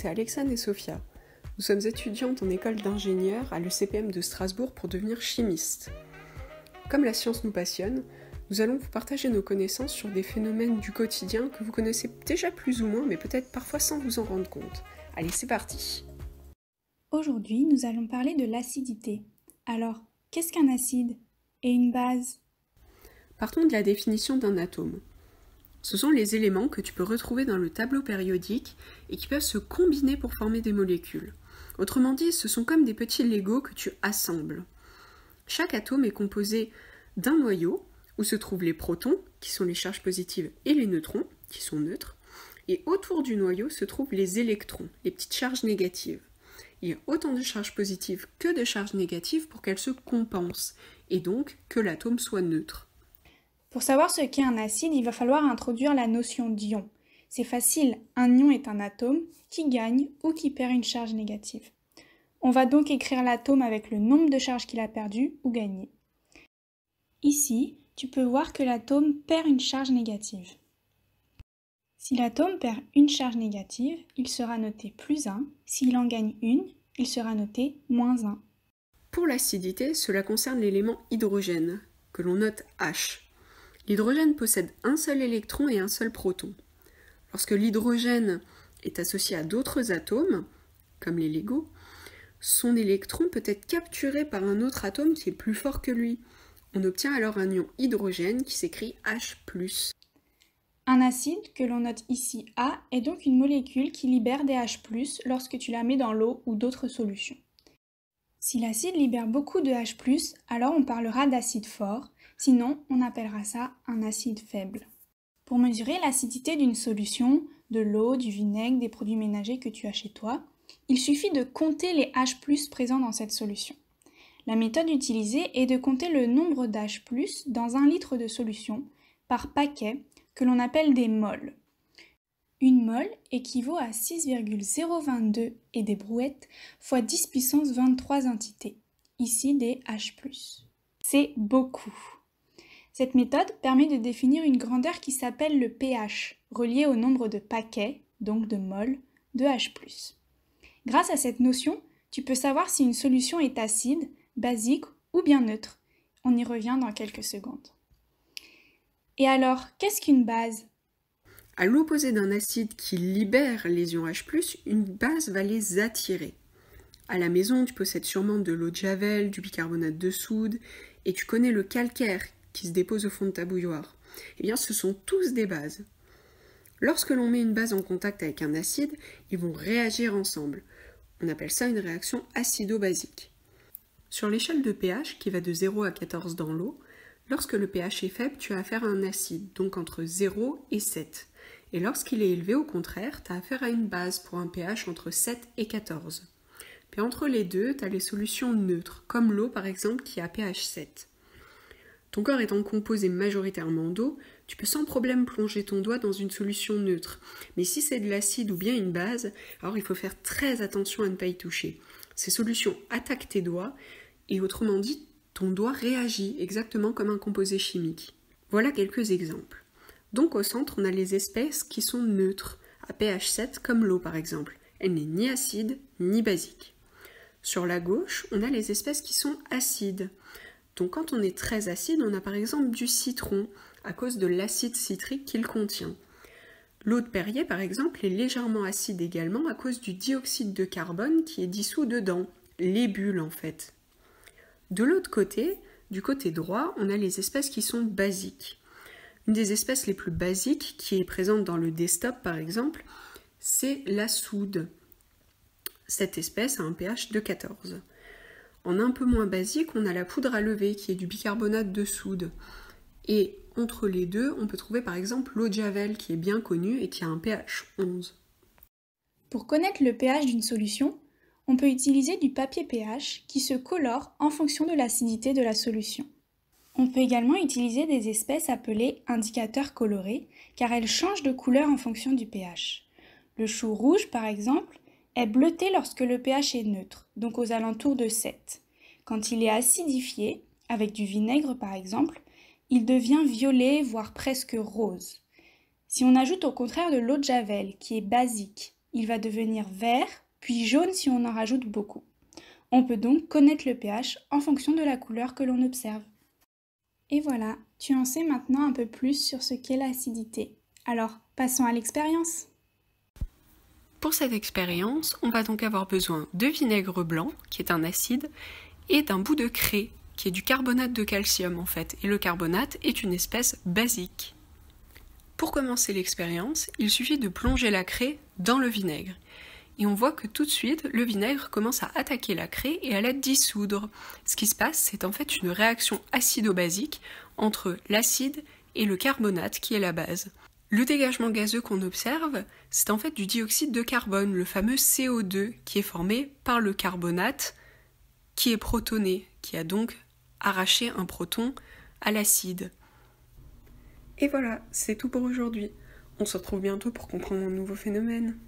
c'est Alexandre et Sophia. Nous sommes étudiantes en école d'ingénieurs à l'ECPM de Strasbourg pour devenir chimistes. Comme la science nous passionne, nous allons vous partager nos connaissances sur des phénomènes du quotidien que vous connaissez déjà plus ou moins, mais peut-être parfois sans vous en rendre compte. Allez, c'est parti! Aujourd'hui, nous allons parler de l'acidité. Alors, qu'est-ce qu'un acide et une base? Partons de la définition d'un atome. Ce sont les éléments que tu peux retrouver dans le tableau périodique et qui peuvent se combiner pour former des molécules. Autrement dit, ce sont comme des petits Legos que tu assembles. Chaque atome est composé d'un noyau où se trouvent les protons, qui sont les charges positives, et les neutrons, qui sont neutres. Et autour du noyau se trouvent les électrons, les petites charges négatives. Il y a autant de charges positives que de charges négatives pour qu'elles se compensent, et donc que l'atome soit neutre. Pour savoir ce qu'est un acide, il va falloir introduire la notion d'ion. C'est facile, un ion est un atome qui gagne ou qui perd une charge négative. On va donc écrire l'atome avec le nombre de charges qu'il a perdu ou gagné. Ici, tu peux voir que l'atome perd une charge négative. Si l'atome perd une charge négative, il sera noté +1. S'il en gagne une, il sera noté -1. Pour l'acidité, cela concerne l'élément hydrogène, que l'on note H. L'hydrogène possède un seul électron et un seul proton. Lorsque l'hydrogène est associé à d'autres atomes, comme les Legos, son électron peut être capturé par un autre atome qui est plus fort que lui. On obtient alors un ion hydrogène qui s'écrit H+. Un acide, que l'on note ici A, est donc une molécule qui libère des H+, lorsque tu la mets dans l'eau ou d'autres solutions. Si l'acide libère beaucoup de H+, alors on parlera d'acide fort, sinon on appellera ça un acide faible. Pour mesurer l'acidité d'une solution, de l'eau, du vinaigre, des produits ménagers que tu as chez toi, il suffit de compter les H+ présents dans cette solution. La méthode utilisée est de compter le nombre d'H+ dans 1 litre de solution par paquet que l'on appelle des moles. Une mole équivaut à 6,022 et des brouettes fois 10 puissance 23 entités, ici des H+. C'est beaucoup. Cette méthode permet de définir une grandeur qui s'appelle le pH, relié au nombre de paquets, donc de moles, de H+. Grâce à cette notion, tu peux savoir si une solution est acide, basique ou bien neutre. On y revient dans quelques secondes. Et alors, qu'est-ce qu'une base ? À l'opposé d'un acide qui libère les ions H+, une base va les attirer. À la maison, tu possèdes sûrement de l'eau de javel, du bicarbonate de soude, et tu connais le calcaire qui se dépose au fond de ta bouilloire. Eh bien, ce sont tous des bases. Lorsque l'on met une base en contact avec un acide, ils vont réagir ensemble. On appelle ça une réaction acido-basique. Sur l'échelle de pH, qui va de 0 à 14 dans l'eau, lorsque le pH est faible, tu as affaire à un acide, donc entre 0 et 7. Et lorsqu'il est élevé, au contraire, tu as affaire à une base pour un pH entre 7 et 14. Puis entre les deux, tu as les solutions neutres, comme l'eau par exemple qui a pH 7. Ton corps étant composé majoritairement d'eau, tu peux sans problème plonger ton doigt dans une solution neutre. Mais si c'est de l'acide ou bien une base, alors il faut faire très attention à ne pas y toucher. Ces solutions attaquent tes doigts et autrement dit, ton doigt réagit exactement comme un composé chimique. Voilà quelques exemples. Donc au centre, on a les espèces qui sont neutres, à pH 7 comme l'eau par exemple. Elle n'est ni acide ni basique. Sur la gauche, on a les espèces qui sont acides. Donc quand on est très acide, on a par exemple du citron, à cause de l'acide citrique qu'il contient. L'eau de Perrier par exemple est légèrement acide également à cause du dioxyde de carbone qui est dissous dedans, les bulles en fait. De l'autre côté, du côté droit, on a les espèces qui sont basiques. Une des espèces les plus basiques, qui est présente dans le desktop par exemple, c'est la soude. Cette espèce a un pH de 14. En un peu moins basique, on a la poudre à lever, qui est du bicarbonate de soude. Et entre les deux, on peut trouver par exemple l'eau de javel, qui est bien connue et qui a un pH 11. Pour connaître le pH d'une solution, on peut utiliser du papier pH qui se colore en fonction de l'acidité de la solution. On peut également utiliser des espèces appelées indicateurs colorés, car elles changent de couleur en fonction du pH. Le chou rouge, par exemple, est bleuté lorsque le pH est neutre, donc aux alentours de 7. Quand il est acidifié, avec du vinaigre par exemple, il devient violet, voire presque rose. Si on ajoute au contraire de l'eau de javel, qui est basique, Il va devenir vert, puis jaune si on en rajoute beaucoup. On peut donc connaître le pH en fonction de la couleur que l'on observe. Et voilà, tu en sais maintenant un peu plus sur ce qu'est l'acidité. Alors, passons à l'expérience. Pour cette expérience, on va donc avoir besoin de vinaigre blanc, qui est un acide, et d'un bout de craie, qui est du carbonate de calcium en fait, et le carbonate est une espèce basique. Pour commencer l'expérience, il suffit de plonger la craie dans le vinaigre. Et on voit que tout de suite, le vinaigre commence à attaquer la craie et à la dissoudre. Ce qui se passe, c'est en fait une réaction acido-basique entre l'acide et le carbonate qui est la base. Le dégagement gazeux qu'on observe, c'est en fait du dioxyde de carbone, le fameux CO2, qui est formé par le carbonate qui est protoné, qui a donc arraché un proton à l'acide. Et voilà, c'est tout pour aujourd'hui. On se retrouve bientôt pour comprendre un nouveau phénomène.